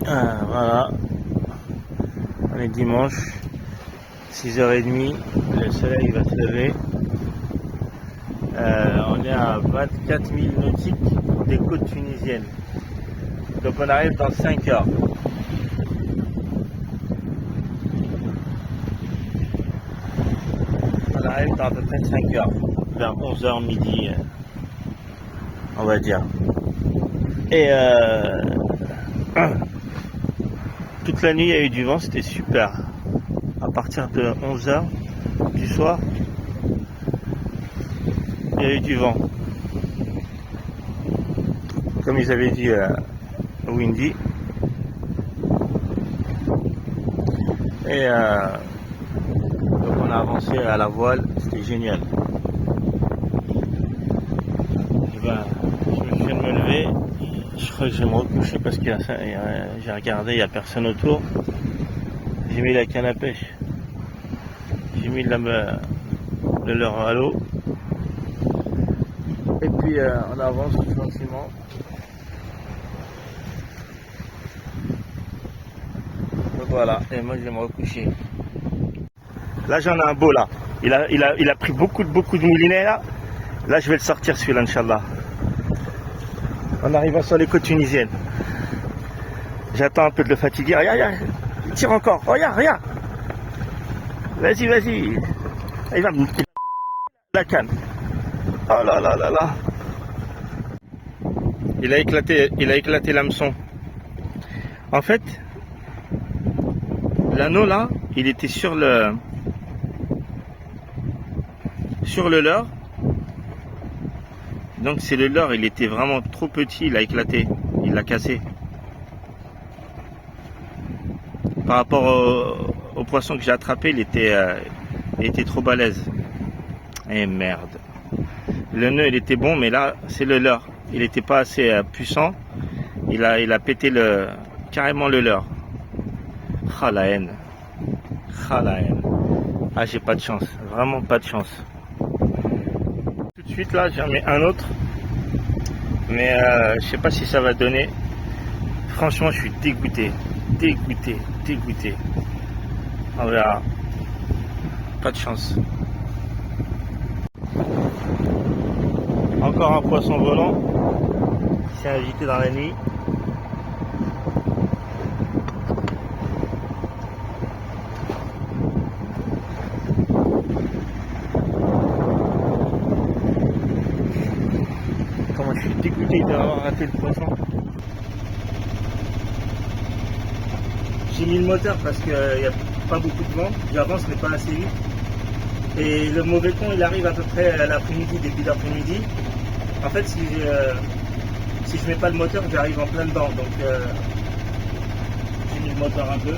Voilà, on est dimanche, 6h30, le soleil va se lever. On est à 24 000 nautiques des côtes tunisiennes. Donc on arrive dans 5 heures. On arrive dans à peu près 5 heures, vers 11h midi, on va dire. Et toute la nuit il y a eu du vent, c'était super. À partir de 11h du soir, il y a eu du vent. Comme ils avaient dit Windy. Et donc on a avancé à la voile, c'était génial. Et ben, je me viens de me lever, je crois que je vais me recoucher parce que j'ai regardé, il n'y a personne autour. J'ai mis la canne à pêche, j'ai mis le leurre à l'eau. Et puis on avance gentiment. Donc voilà, et moi je vais me recoucher. Là j'en ai un beau là. Il a pris beaucoup de moulinets là. Là je vais le sortir celui-là, Inch'Allah. En arrivant sur les côtes tunisiennes. J'attends un peu de le fatiguer. Regarde, il tire encore. Regarde. Vas-y. Il va me la canne. Oh là là. Il a éclaté l'hameçon. En fait, l'anneau là, il était sur le leurre. Donc c'est le leurre, il était vraiment trop petit, il a éclaté, il l'a cassé. Par rapport au poisson que j'ai attrapé, il était trop balèze. Et merde. Le nœud il était bon, mais là c'est le leurre. Il n'était pas assez puissant. Il a pété carrément le leurre. Ah la haine. Ah j'ai pas de chance, vraiment pas de chance. Tout de suite là j'en mets un autre. Mais je sais pas si ça va donner. Franchement je suis dégoûté. On verra. Pas de chance. Encore un poisson volant qui s'est agité dans la nuit. Comment je suis dégoûté d'avoir raté le poisson. J'ai mis le moteur parce qu'il n'y a pas beaucoup de vent. J'avance mais pas assez vite. Et le mauvais temps il arrive à peu près à l'après-midi, début d'après-midi. En fait si je mets pas le moteur j'arrive en plein dedans. Donc j'ai mis le moteur un peu.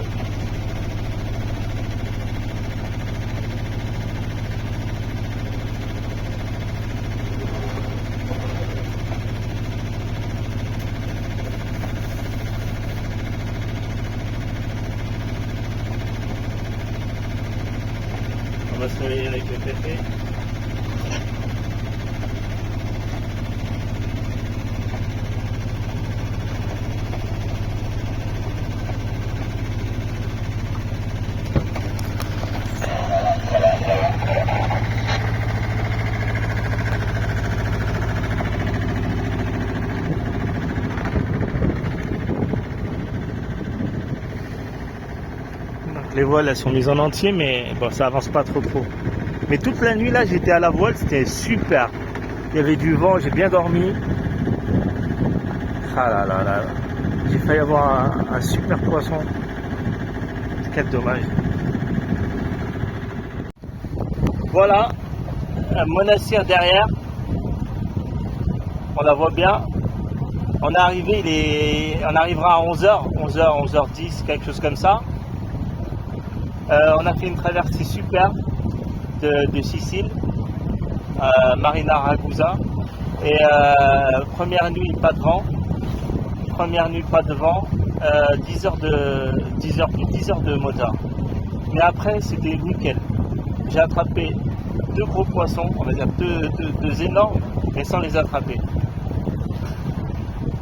On va se réveiller avec le pépé. Les voiles elles sont mises en entier mais bon ça avance pas trop. Mais toute la nuit là j'étais à la voile, c'était super. Il y avait du vent, j'ai bien dormi. Ah là. J'ai failli avoir un super poisson. Quel dommage. Voilà, un monastère derrière. On la voit bien. On arrivera à 11h10, quelque chose comme ça. On a fait une traversée super de Sicile, Marina Ragusa. Et première nuit, pas de vent. 10 heures de moteur. Mais après, c'était nickel. J'ai attrapé 2 gros poissons, on va dire deux énormes, mais sans les attraper.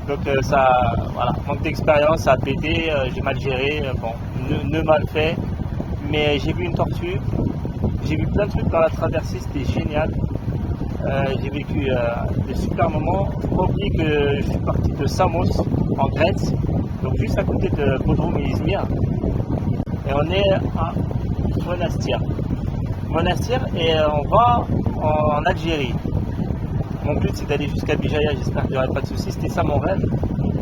Donc ça, voilà, manque d'expérience, ça a pété, j'ai mal géré, bon, nœud mal fait. Mais j'ai vu une tortue, j'ai vu plein de trucs dans la traversée, c'était génial. J'ai vécu des super moments. Faut pas oublier que je suis parti de Samos en Grèce, donc juste à côté de Bodrum et Izmir. Et on est à Monastir. Et on va en Algérie. Mon but c'est d'aller jusqu'à Bijaya, j'espère qu'il n'y aura pas de soucis. C'était ça mon rêve,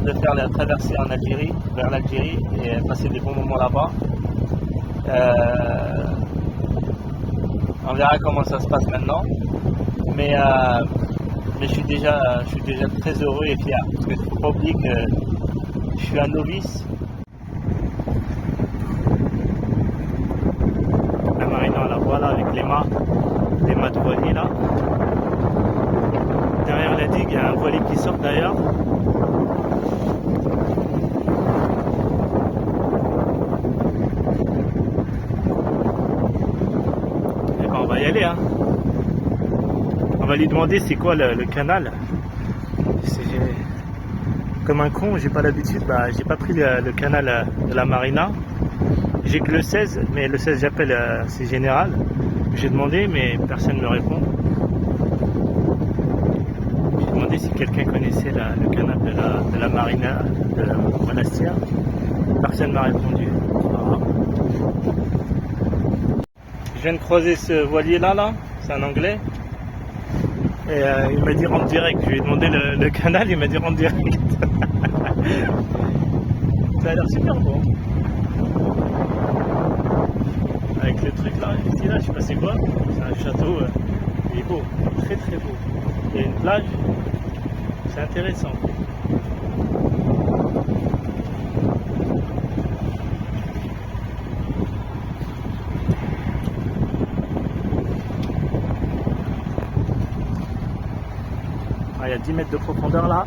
de faire la traversée en Algérie, vers l'Algérie et passer des bons moments là-bas. On verra comment ça se passe maintenant. Mais je suis déjà très heureux et fier. Parce qu'il ne faut pas oublier que je suis un novice. La marina, la voilà avec les mâts de voilier là. Derrière la digue, il y a un voilier qui sort d'ailleurs. Et ben on va y aller, hein. On va lui demander c'est quoi le canal. Comme un con, j'ai pas l'habitude, j'ai pas pris le canal de la marina. J'ai que le 16, mais le 16 j'appelle, c'est général. J'ai demandé, mais personne ne me répond. J'ai demandé si quelqu'un connaissait le canal de la marina, de la Monastir. Personne ne m'a répondu. Voilà. Je viens de croiser ce voilier là, c'est un anglais. Et il m'a dit rentre direct. Je lui ai demandé le canal, il m'a dit rentre direct. Ça a l'air super beau. Avec le truc là, ici là, je sais pas c'est quoi. C'est un château, il est beau, très très beau. Il y a une plage, c'est intéressant. Il y a 10 mètres de profondeur là.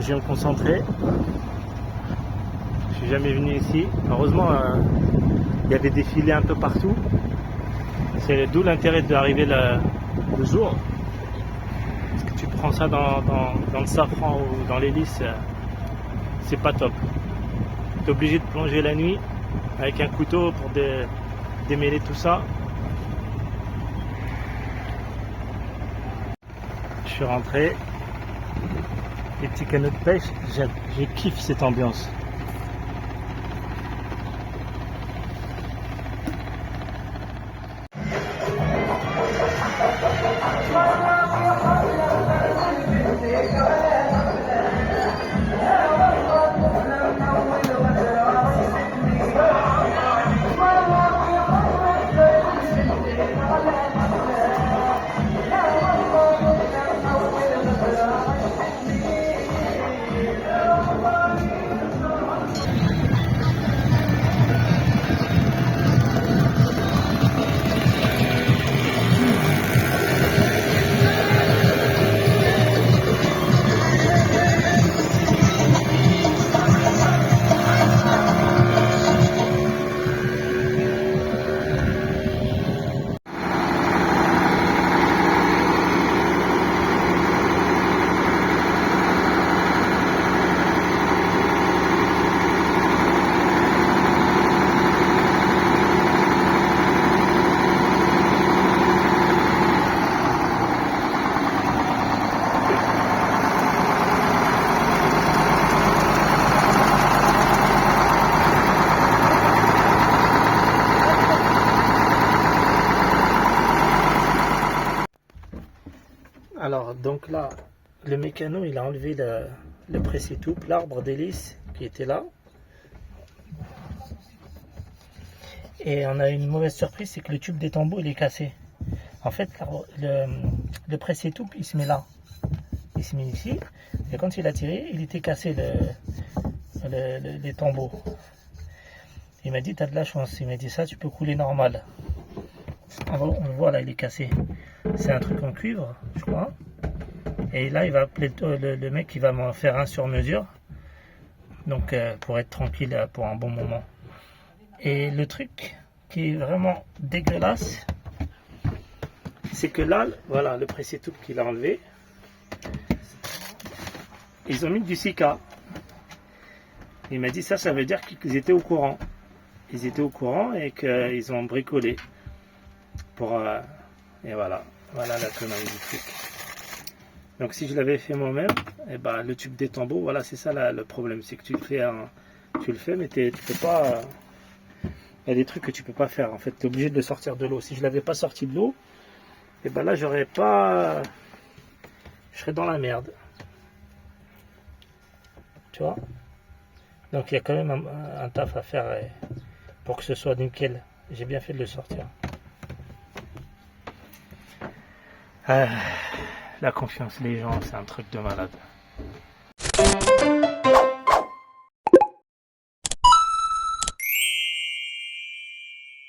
Je viens me concentrer. Je suis jamais venu ici. Heureusement, il y avait des filets un peu partout. C'est d'où l'intérêt d'arriver le jour. Parce que tu prends ça dans le safran ou dans l'hélice, c'est pas top. Tu es obligé de plonger la nuit avec un couteau pour démêler tout ça. Je suis rentré, les petits canots de pêche, je kiffe cette ambiance. Alors, donc là, le mécano, il a enlevé le pressé-toupe, l'arbre d'hélice qui était là. Et on a une mauvaise surprise, c'est que le tube des tambours, il est cassé. En fait, le pressé-toupe, il se met là. Il se met ici. Et quand il a tiré, il était cassé, les tambours. Il m'a dit, t'as de la chance. Il m'a dit, ça, tu peux couler normal. On le voit là, il est cassé. C'est un truc en cuivre, je crois. Et là, il va appeler le mec qui va m'en faire un sur mesure. Donc, pour être tranquille pour un bon moment. Et le truc qui est vraiment dégueulasse, c'est que là, voilà, le pressé-toupe qu'il a enlevé. ils ont mis du Sika. Il m'a dit ça veut dire qu'ils étaient au courant. Ils étaient au courant et qu'ils ont bricolé. Et voilà la connerie du truc. Donc si je l'avais fait moi-même, eh ben, le tube des tambours, voilà, c'est ça le problème. C'est que tu le fais, mais tu peux pas. Il y a des trucs que tu peux pas faire. En fait, tu es obligé de le sortir de l'eau. Si je l'avais pas sorti de l'eau, et ben là, je serais dans la merde. Tu vois? Donc il y a quand même un taf à faire pour que ce soit nickel. J'ai bien fait de le sortir. La confiance des gens, c'est un truc de malade.